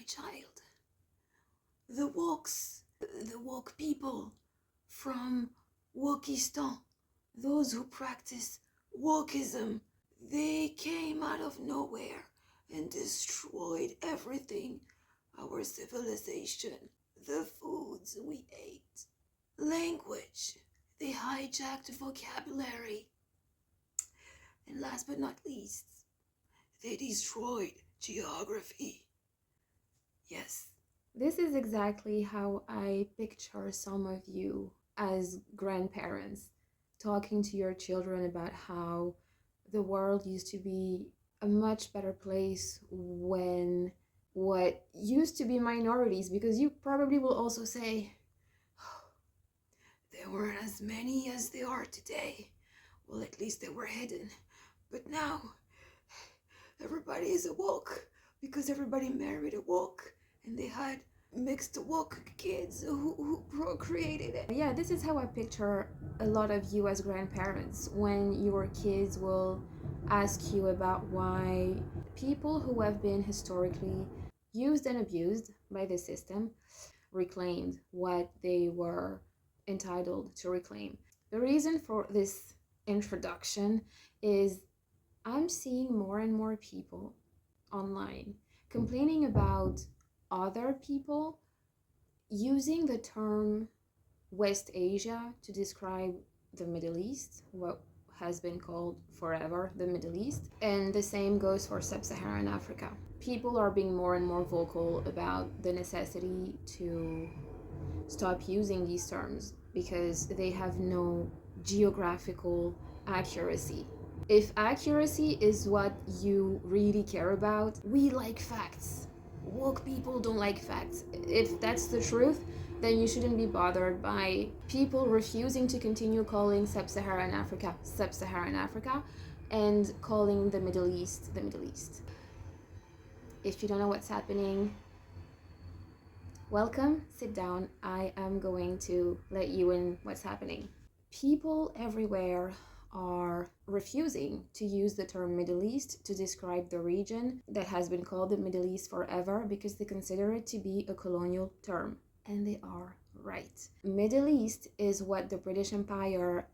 child. The woke people from Wokistan, those who practice wokeism, they came out of nowhere and destroyed everything. Our civilization, the foods we ate, language, they hijacked vocabulary. And last but not least, they destroyed geography. Yes. This is exactly how I picture some of you as grandparents talking to your children about how the world used to be a much better place when what used to be minorities, because you probably will also say, there weren't as many as there are today. Well, at least they were hidden. But now, everybody is awoke because everybody married a woke and they had mixed woke kids who procreated it. Yeah, this is how I picture a lot of you as grandparents when your kids will ask you about why people who have been historically used and abused by the system reclaimed what they were entitled to reclaim. The reason for this introduction is I'm seeing more and more people online complaining about other people using the term West Asia to describe the Middle East, what has been called forever the Middle East. And the same goes for Sub-Saharan Africa. People are being more and more vocal about the necessity to stop using these terms because they have no geographical accuracy. If accuracy is what you really care about, we like facts. Woke people don't like facts. If that's the truth, then you shouldn't be bothered by people refusing to continue calling Sub-Saharan Africa and calling the Middle East the Middle East. If you don't know what's happening, welcome, sit down. I am going to let you in what's happening. People everywhere are refusing to use the term Middle East to describe the region that has been called the Middle East forever because they consider it to be a colonial term. And they are right. Middle East is what the British Empire,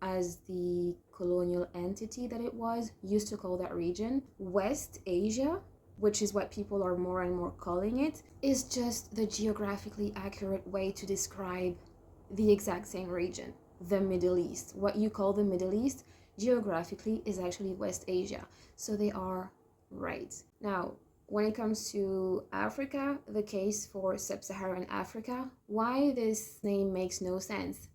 as the colonial entity that it was, used to call that region. West Asia, which is what people are more and more calling it, is just the geographically accurate way to describe the exact same region. The Middle East. What you call the Middle East geographically is actually West Asia. So they are right. Now, when it comes to Africa, the case for Sub-Saharan Africa, why this name makes no sense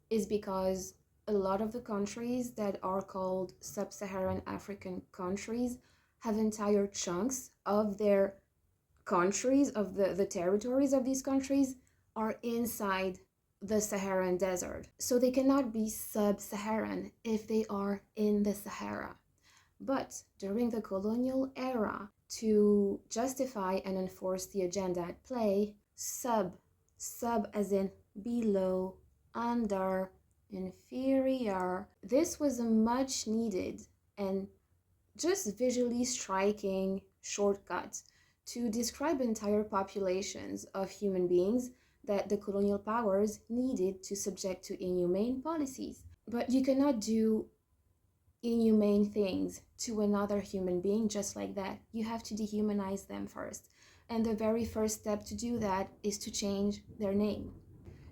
is because a lot of the countries that are called Sub-Saharan African countries have entire chunks of their countries, of the territories of these countries, are inside the Saharan desert. So they cannot be sub-Saharan if they are in the Sahara. But during the colonial era, to justify and enforce the agenda at play, sub as in below, under, inferior, this was a much needed and just visually striking shortcut to describe entire populations of human beings that the colonial powers needed to subject to inhumane policies. But you cannot do inhumane things to another human being just like that. You have to dehumanize them first. And the very first step to do that is to change their name,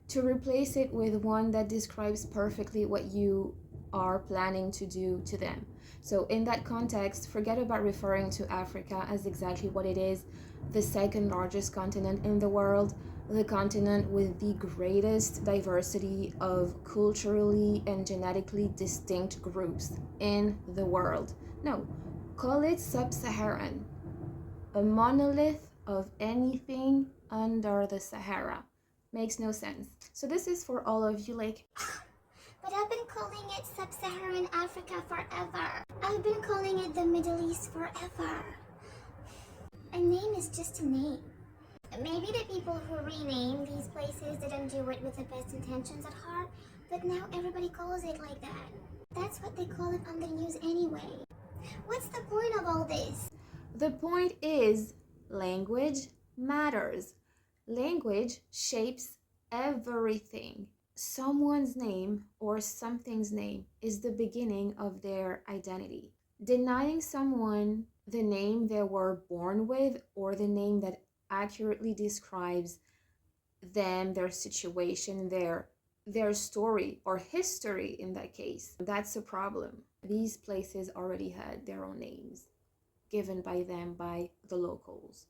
to replace it with one that describes perfectly what you are planning to do to them. So in that context, forget about referring to Africa as exactly what it is, the second largest continent in the world, the continent with the greatest diversity of culturally and genetically distinct groups in the world. No, call it Sub-Saharan, a monolith of anything under the Sahara. Makes no sense. So this is for all of you like, but I've been calling it Sub-Saharan Africa forever. I've been calling it the Middle East forever. A name is just a name. Maybe the people who renamed these places didn't do it with the best intentions at heart, but now everybody calls it like that. That's what they call it on the news anyway. What's the point of all this? The point is language matters. Language shapes everything. Someone's name or something's name is the beginning of their identity. Denying someone the name they were born with or the name that accurately describes them, their situation, their story or history in that case, that's a problem. These places already had their own names given by them, by the locals.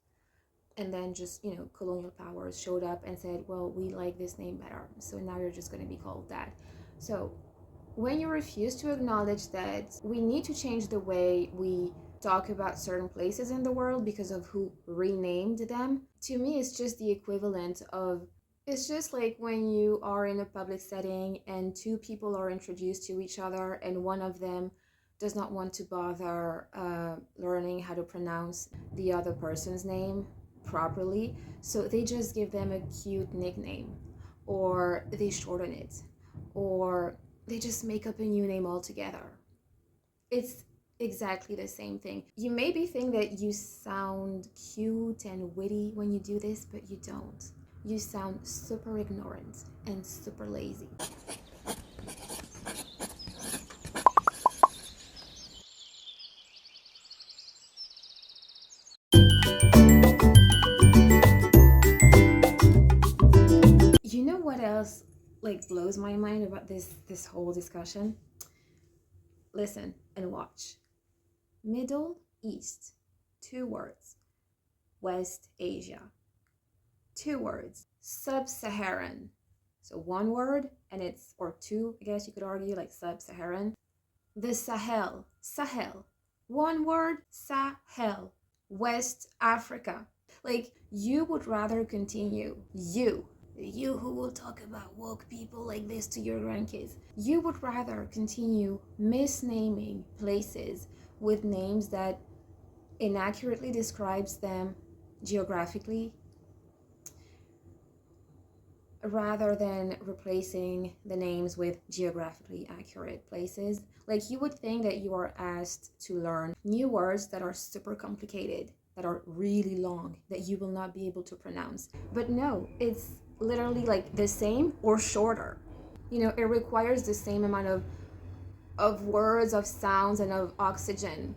And then just, colonial powers showed up and said, well, we like this name better, so now you're just going to be called that. So when you refuse to acknowledge that we need to change the way we talk about certain places in the world because of who renamed them, to me it's just the equivalent of, it's just like when you are in a public setting and two people are introduced to each other and one of them does not want to bother learning how to pronounce the other person's name properly, so they just give them a cute nickname, or they shorten it, or they just make up a new name altogether. It's exactly the same thing. You maybe think that you sound cute and witty when you do this, but you don't. You sound super ignorant and super lazy. You know what else blows my mind about this whole discussion? Listen and watch. Middle East, 2 words. West Asia, 2 words. Sub-Saharan, so 1 word, and it's, or 2, I guess you could argue, like Sub-Saharan. The Sahel, 1 word, Sahel. West Africa. You would rather continue, you who will talk about woke people like this to your grandkids, you would rather continue misnaming places with names that inaccurately describes them geographically, rather than replacing the names with geographically accurate places. You would think that you are asked to learn new words that are super complicated, that are really long, that you will not be able to pronounce. But no, it's literally the same or shorter. It requires the same amount of words, of sounds, and of oxygen